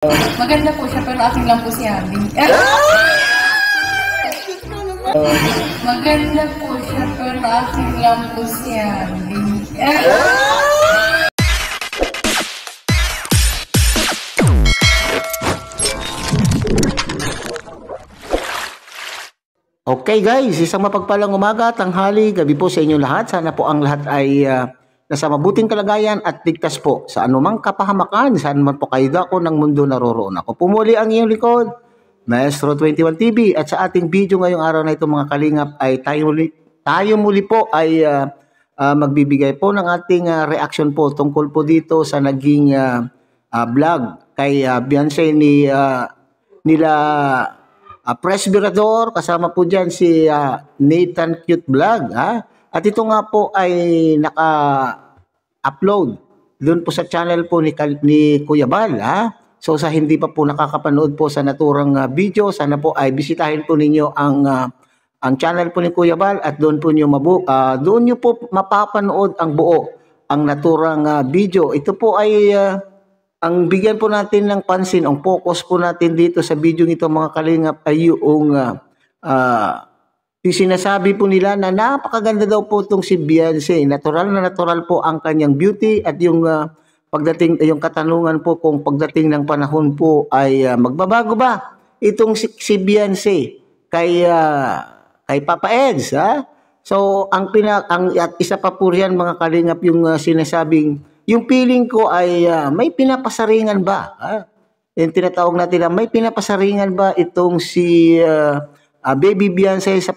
Maganda po siya, pero akin lang po si Abby. Maganda po siya, pero akin lang po si Abby. Okay guys, isang mapagpalang umaga, tanghali, gabi po sa inyo lahat. Sana po ang lahat ay nasa mabuting kalagayan at ligtas po sa anumang kapahamakan. Saan man po kayo dako ng mundo naroroon ako. Pumuli ang iyong likod, Maestro 21 TV. At sa ating video ngayong araw na ito mga kalingap ay tayo muli po ay magbibigay po ng ating reaction po tungkol po dito sa naging vlog kay Beyonce nila Presbyrador, kasama po dyan si Nathan Cute Vlog. At ito nga po ay naka-upload doon po sa channel po ni Kuya Bal. So sa hindi pa po nakakapanood po sa naturang video, sana po ay bisitahin po ninyo ang channel po ni Kuya Bal at doon po nyo po mapapanood ang buo, ang naturang video. Ito po ay ang bigyan po natin ng pansin, ang focus po natin dito sa video nito mga kalingap ay yung sinasabi po nila na napakaganda daw po itong si Beyonce. Natural na natural po ang kanyang beauty at yung yung katanungan po kung pagdating ng panahon po ay magbabago ba itong si Beyonce kay Papa Eds. So ang at isa pa po riyan mga kalingap yung sinasabing yung feeling ko ay may pinapasaringan ba? Yung tinatawag natin na may pinapasaringan ba itong si Baby Beyonce sa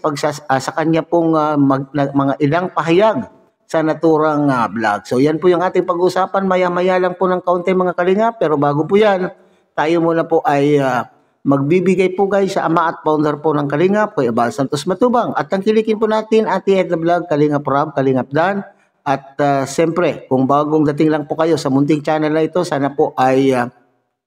kanya pong mga ilang pahayag sa naturang vlog. So yan po yung ating pag-usapan. Maya-maya lang po ng kaunti mga kalingap. Pero bago po yan, tayo muna po ay magbibigay po guys sa ama at founder po ng Kalingap, Kuya Bal Santos Matubang. At tangkilikin po natin Ate Edna Vlog, Kalingap Rob, Kalingap Dan. At siyempre, kung bagong dating lang po kayo sa munting channel na ito, sana po ay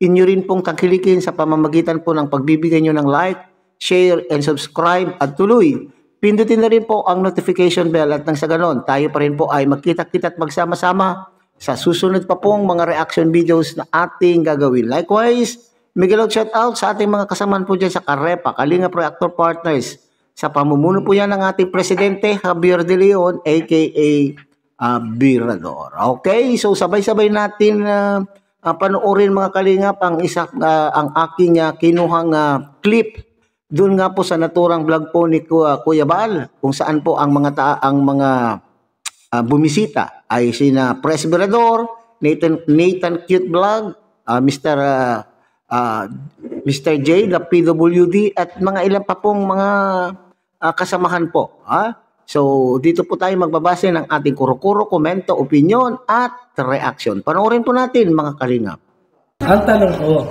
inyo rin pong tangkilikin sa pamamagitan po ng pagbibigay nyo ng like, share, and subscribe. At tuloy, pindutin na rin po ang notification bell at nang sa ganon, tayo pa rin po ay magkita-kita at magsama-sama sa susunod pa pong mga reaction videos na ating gagawin. Likewise, Miguel shout out sa ating mga kasamaan po dyan sa Karepa, Kalingap Reactor Partners. Sa pamumuno po yan ng ating Presidente Javier De Leon, aka Birador. Okay, so sabay-sabay natin panoorin mga kalingap ang aking kinuhang clip doon nga po sa naturang vlog po ni Kuya Bal kung saan po ang mga bumisita ay sina Presbyrador, Nathan Cute Vlog, Mr. J, the PWD at mga ilan pa pong mga kasamahan po. So, dito po tayo magbabase ng ating kuro-kuro, komento, opinion, at reaction. Panoorin po natin, mga kalingap. Ang tanong ko,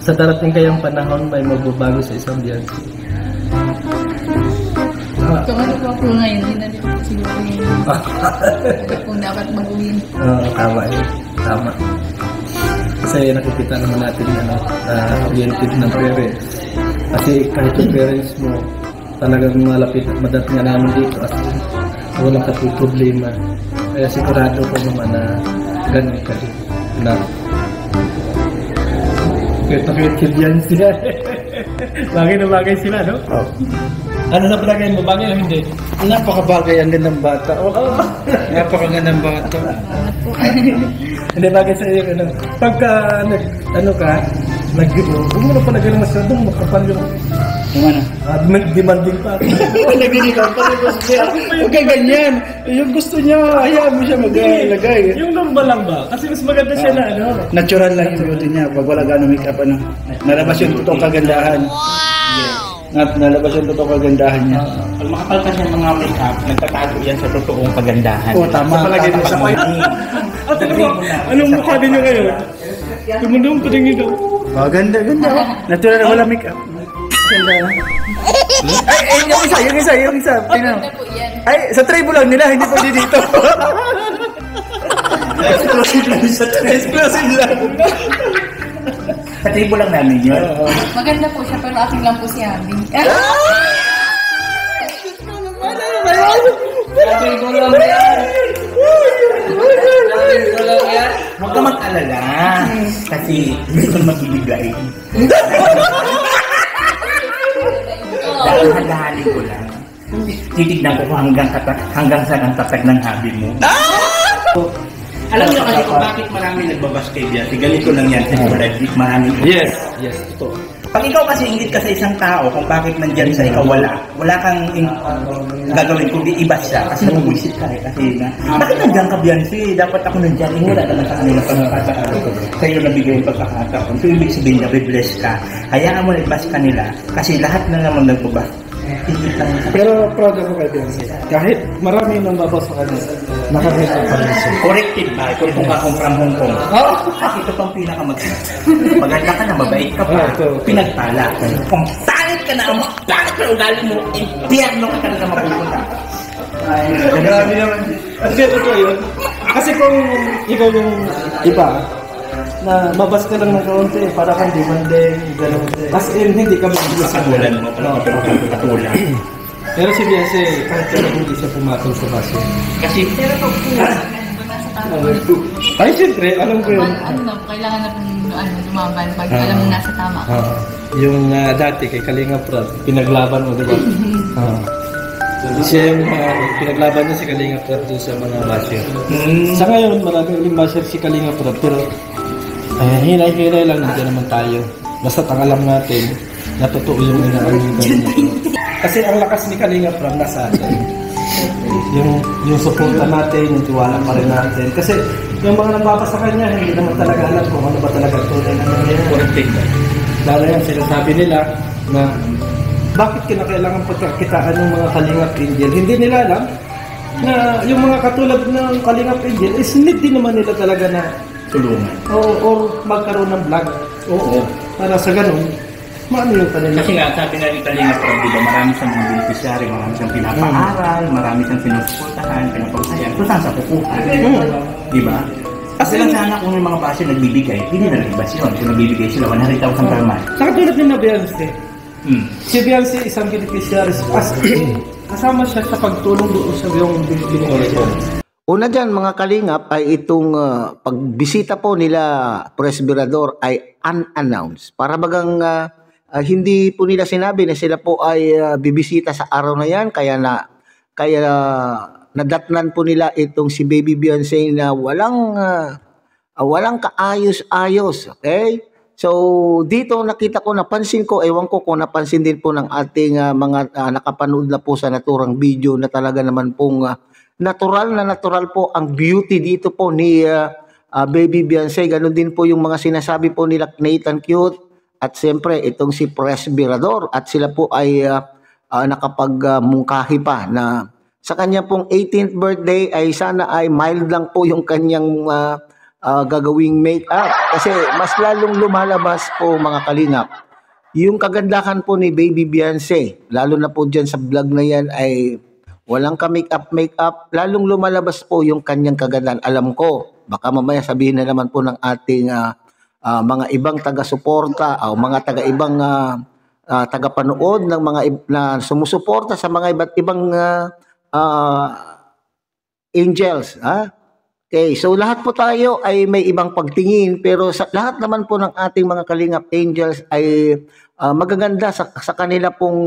sa darating kayang panahon, may magbabago sa isang Beyonce? Kung ano po ngayon, hindi na rin siguro kung dapat mag-uwin. Tama yun. Tama. Kasi nakikita naman natin na oriented ng parents. Kasi kahit yung parents mo, talagang malapit at madating nga namin dito as walang problema. Kaya sigurado ko naman na ganun ka rin. Kahit yan sila. Bagay na bagay sila, no? Oh. Ano na palagay mo? Bagay o hindi? Napakabagay ang gandang bata. Napakagandang bata. Hindi bagay sa iyo. Pagka huwag mo na pala ganun masyadong makapal yung Yung ano? Demanding pa. Nagdinigan pa rin. Huwag ka ganyan. Yung gusto niya, hayaan mo siya maglagay. Yung normal lang ba? Kasi mas maganda siya na ano. Natural lang yung beauty niya. Pag wala gano'ng make-up, nalabas yung totoong kagandahan. Nalabas yung totoong kagandahan niya. Pag makapal ka siya mga make-up, nagtatago yan sa totoong kagandahan. Oo, tama. Sa palagay mo, sa anong mukha din nyo ngayon? Tumundong pa din nyo. Ganda. Natural na wala make-up. Ay, yung isa. Maganda po yan. Ay, sa tribo lang nila, hindi pwede dito. Exclusive lang. Sa tribo lang namin yun. Maganda po siya, pero akin lang po si Abby. Sabi ko lang yan. Huwag ka mag-alala. Kasi meron magbibigay. Dahan-dahanin ko lang. Titignan ko kung hanggang saan ang tatag ng habi mo. Alam niyo kasi kung bakit marami nagbabas kay Biancy, ganito lang yan. Kasi maraming Yes, ito. pag ikaw kasi ingit ka sa isang tao kung bakit nandyan sa ikaw wala kang gagawin kundi iba siya kasi nabubuisit ka kasi bakit nandyan ka Biancy? Dapat ako nandyan. Wala naman sa kanila pagkakataon. Sa'yo nabigay yung pagkakataon. So ibig sabihin na bless ka. Hayaan mo nagbas ka nila kasi lahat na naman nagbabas. Pero proud ako kay Biancy. Kahit marami nang babas sa kanya, nakakita pa rin siya. Corrected ba? Kung akong from Hong Kong. At ito pang maganda ka na, mabait ka pa. Pinagpala. Kung pangit ka na, pangit ka ugali mo, impyerno ka talaga mapupunta. Grabe naman. Kasi totoo yun. Kasi kung ikaw yung iba, na mabas ka lang ng kaunti, para kang demanding, gano'n. As in, hindi ka mag-ibig sa Kagulan mo, pero katulan. Pero si Biancy, kahit talagang hindi siya pumatong sa baso. Kasi, Pero pag nasa tama. Ay, siyempre, alam ko yun. Kailangan na lumaban pag alam mo nasa tama ka. Yung dati kay Kalinga Prab, pinaglaban mo, di ba? Siya yung pinaglaban niya si Kalinga Prab doon sa mga basher. Sa ngayon, marami uling basher si Kalinga Prab, pero hinay-hinay lang, hindi naman tayo. Basta ang alam natin, na totoo yung inaamin niya. Kasi ang lakas ni Kalinga Prab nasa atin. Yung suporta natin, yung tiwala pa rin natin. Kasi yung mga nababasa sa kanya, hindi naman talaga alam kung ano ba talaga tunay na nangyayari. Lalo yan, sinasabi nila na bakit kinakailangan pagkakitaan ng mga Kalingap Angel. Hindi nila alam na yung mga katulad ng Kalingap Angel is need din naman nila talaga na tulungan. or magkaroon ng vlog. Oo. Para sa ganun, maano yung kanila. Kasi nga, sabi nga ni Kalinga Prab, diba, marami siyang mga beneficiary, marami siyang pinapaaral, marami siyang sinusuportahan, pinapagsayan. So, saan sa kukuha? Diba? Kasi lang sana kung may mga basyo nagbibigay, hindi na nagbibas yun. Kung nagbibigay sila, 100,000 per month. Sa katulad din na Biancy. Si Biancy isang beneficiary. Kasama siya sa pagtulong doon sa yung binigay. Una dyan mga kalingap ay itong pagbisita po nila Presbyrador ay unannounced. Para bagang hindi po nila sinabi na sila po ay bibisita sa araw na yan. Kaya nadatnan po nila itong si Baby Biancy na walang kaayos-ayos. Okay? So dito nakita ko, napansin ko, ewan ko kung napansin din po ng ating mga nakapanood na po sa naturang video na talaga naman pong natural po ang beauty dito po ni Baby Biancy. Ganon din po yung mga sinasabi po nila Nathan Cute at siyempre itong si Presbyrador. At sila po ay nakapagmungkahi pa na sa kanya pong 18th birthday ay sana ay mild lang po yung kanyang gagawing make-up. Kasi mas lalong lumalabas po mga kalingap yung kagandahan po ni Baby Biancy. Lalo na po dyan sa vlog na yan ay walang ka-make-up, lalong lumalabas po yung kanyang kagandahan. Alam ko, baka mamaya sabihin na naman po ng ating mga ibang taga-suporta o mga taga-ibang taga-panood ng mga na sumusuporta sa mga iba't ibang angels. Okay, so lahat po tayo ay may ibang pagtingin, pero sa lahat naman po ng ating mga Kalingap Angels ay magaganda sa kanila pong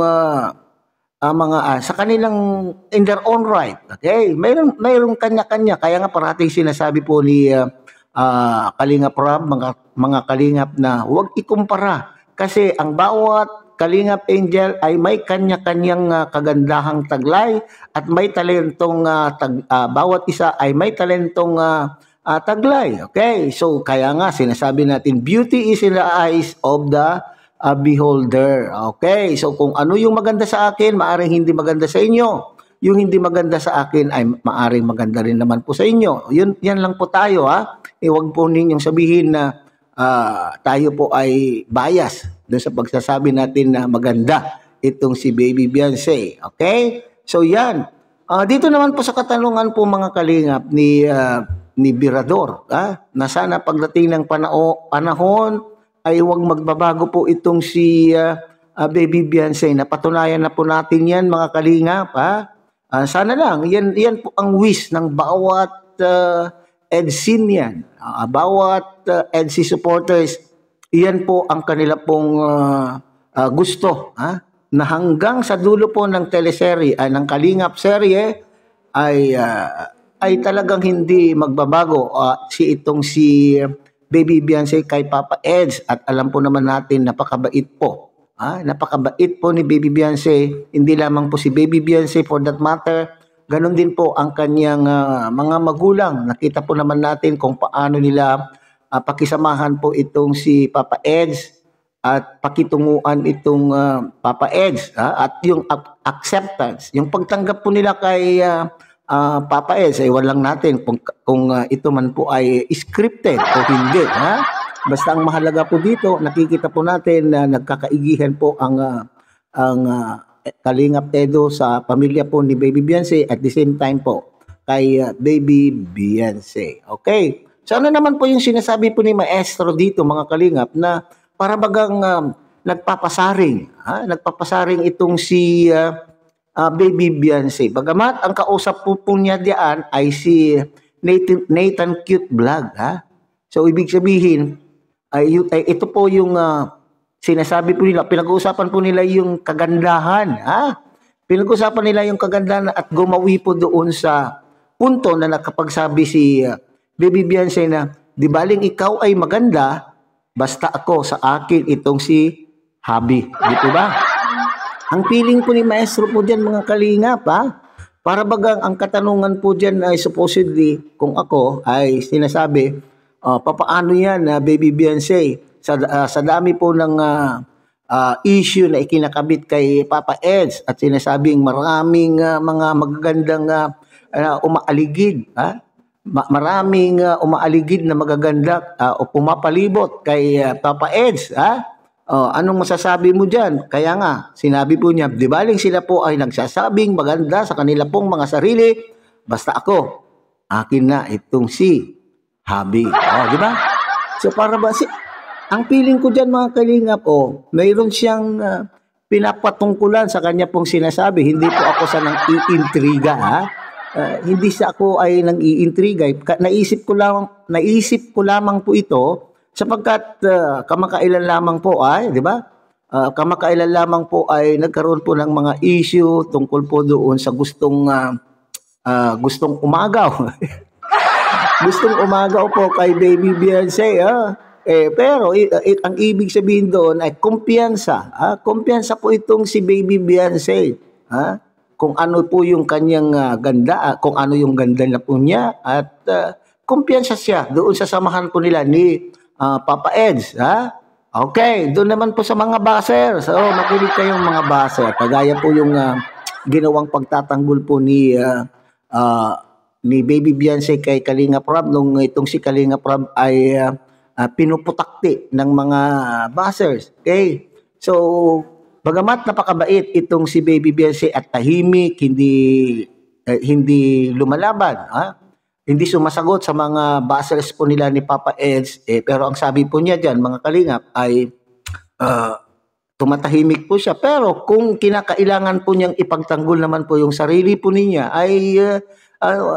sa kanilang in their own right. Okay? Mayroong kanya-kanya. Kaya nga parating sinasabi po ni Kalingap Prab, mga Kalingap na huwag ikumpara. Kasi ang bawat Kalingap Angel ay may kanya-kanyang kagandahang taglay at may talentong bawat isa ay may talentong taglay. Okay? So kaya nga sinasabi natin, beauty is in the eyes of the beholder. Okay, so kung ano yung maganda sa akin, maaring hindi maganda sa inyo. Yung hindi maganda sa akin ay maaring maganda rin naman po sa inyo. Yan lang po tayo Huwag po ninyong sabihin na tayo po ay bias doon sa pagsasabi natin na maganda itong si Baby Biancy. Okay? So yan. Dito naman po sa katanungan po mga kalingap ni Birador, na sana pagdating ng panahon ay huwag magbabago po itong si Baby Biancy. Napatunayan na po natin yan mga kalingap. Sana lang, yan po ang wish ng bawat EDSIN yan. Bawat EDSI supporters, iyan po ang kanila pong gusto. Na hanggang sa dulo po ng teleserye, ng Kalingap serye, ay talagang hindi magbabago si Baby Beyonce kay Papa Eds. At alam po naman natin, napakabait po. Napakabait po ni Baby Beyonce. Hindi lamang po si Baby Beyonce for that matter. Ganon din po ang kanyang mga magulang. Nakita po naman natin kung paano nila pakisamahan po itong si Papa Eds at pakitunguan itong Papa Eds. At yung acceptance, yung pagtanggap po nila kay Papa Eds, ay walang natin kung ito man po ay scripted o hindi. Basta ang mahalaga po dito, nakikita po natin na nagkakaigihan po ang Kalingap Edo sa pamilya po ni Baby Beyonce at the same time po kay Baby Beyonce. Okay. So ano naman po yung sinasabi po ni Maestro dito mga Kalingap na para bagang nagpapasaring. Nagpapasaring itong si Baby Beyonce. Bagamat ang kausap po niya diyan ay si Nathan Cute Vlog. So ibig sabihin, ay ito po yung sinasabi po nila, pinag-uusapan po nila yung kagandahan. Pinag-uusapan nila yung kagandahan at gumawi po doon sa punto na nakapagsabi si Baby Beyonce na, di baling ikaw ay maganda, basta ako sa akin itong si Habi. Di po ba? Ang feeling po ni Maestro po dyan mga Kalingap, para bagang ang katanungan po dyan ay supposedly, kung ako ay sinasabi, papaano yan Baby Beyonce sa dami po ng issue na ikinakabit kay Papa Eds at sinasabing maraming mga magagandang umaaligid, maraming umaaligid na magaganda o pumapalibot kay Papa Eds. Anong masasabi mo dyan? Kaya nga, sinabi po niya, di baling sila po ay nagsasabing maganda sa kanila pong mga sarili, basta ako, akin na itong si Habi. Di ba? So para ba, ang feeling ko dyan mga Kalingap, mayroon siyang pinapatungkulan sa kanya pong sinasabi. Hindi po ako sa nang iintriga, hindi sa ako ay nang iintriga. Naisip ko lamang po ito sapagkat kamakailan lamang po di ba? Kamakailan lamang po ay nagkaroon po ng mga issue tungkol po doon sa gustong umagaw. Gustong umagaw po kay Baby Beyonce, pero ang ibig sabihin doon ay kumpiyansa. Kumpiyansa po itong si Baby Beyonce. Kung ano po yung kanyang ganda, kung ano yung ganda na po niya at kumpiyansa siya doon sa samahan po nila ni Papa Eds. Okay, doon naman po sa mga baser. So, makinig kayong mga baser. Kagaya po yung ginawang pagtatanggol po ni Baby Beyonce kay Kalingap Rob nung itong si Kalingap Rob ay pinuputakti ng mga basers. Okay? So, bagamat napakabait itong si Baby Beyonce at tahimik, hindi lumalaban, hindi sumasagot sa mga basers po nila ni Papa Eds, pero ang sabi po niya dyan, mga Kalingap, ay tumatahimik po siya. Pero kung kinakailangan po niyang ipagtanggol naman po yung sarili po niya, ay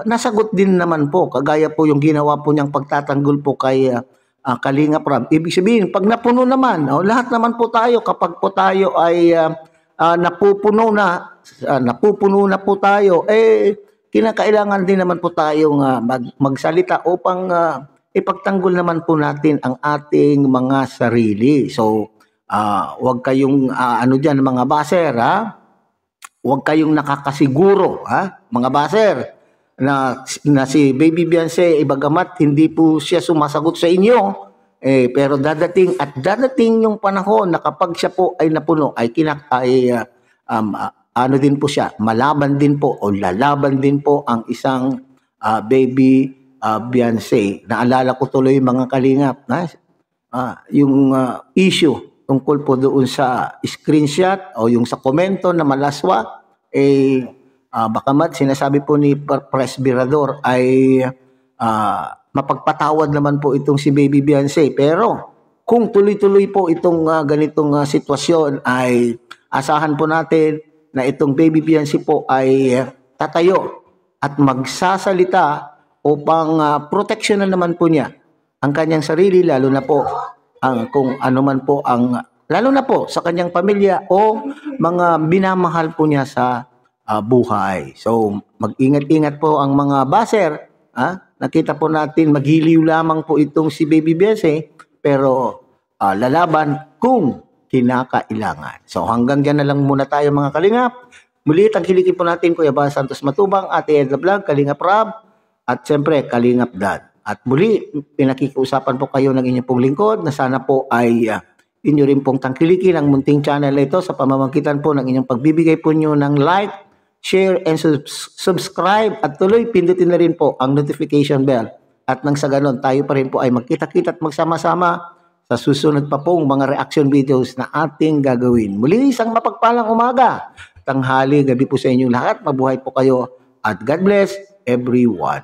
nasagot din naman po. Kagaya po yung ginawa po niyang pagtatanggol po kay Kalingap Rob. Ibig sabihin, pag napuno naman, lahat naman po tayo, kapag po tayo ay napupuno na po tayo, kinakailangan din naman po tayong magsalita upang ipagtanggol naman po natin ang ating mga sarili. So, huwag kayong dyan mga baser, huwag kayong nakakasiguro, mga baser, na si Baby Beyonce, bagamat hindi po siya sumasagot sa inyo, pero dadating yung panahon na kapag siya po ay napuno, ay din po siya, malaban din po o lalaban din po ang isang Baby Beyonce. Naalala ko tuloy mga Kalingap, yung issue tungkol po doon sa screenshot o yung sa komento na malaswa, bakamat sinasabi po ni Presbyrador ay mapagpatawad naman po itong si Baby Beyonce. Pero kung tuloy-tuloy po itong ganitong sitwasyon ay asahan po natin na itong Baby Beyonce po ay tatayo at magsasalita upang proteksyonan naman po niya ang kanyang sarili, lalo na po ang kung ano man po ang lalo na po sa kanyang pamilya o mga minamahal po niya sa buhay. So mag-ingat-ingat po ang mga baser. Nakita po natin maghiliw lamang po itong si Baby Bese, pero lalaban kung kinakailangan. So hanggang dyan na lang muna tayo mga kalingap. Muli tangkilikin po natin Kuya Bal Santos Matubang, Ate Edna Vlog, Kalingap Rob, at siyempre Kalingap Dad. At muli, pinakikiusapan po kayo ng inyong pong lingkod na sana po ay inyo rin pong tangkilikin ang munting channel na ito sa pamamagitan po ng inyong pagbibigay po nyo ng like, share, and subscribe, at tuloy pindutin na rin po ang notification bell. At nang sa ganon, tayo pa rin po ay magkita-kita at magsama-sama sa susunod pa pong mga reaction videos na ating gagawin. Muli, isang mapagpalang umaga, tanghali, gabi po sa inyong lahat. Mabuhay po kayo at God bless everyone.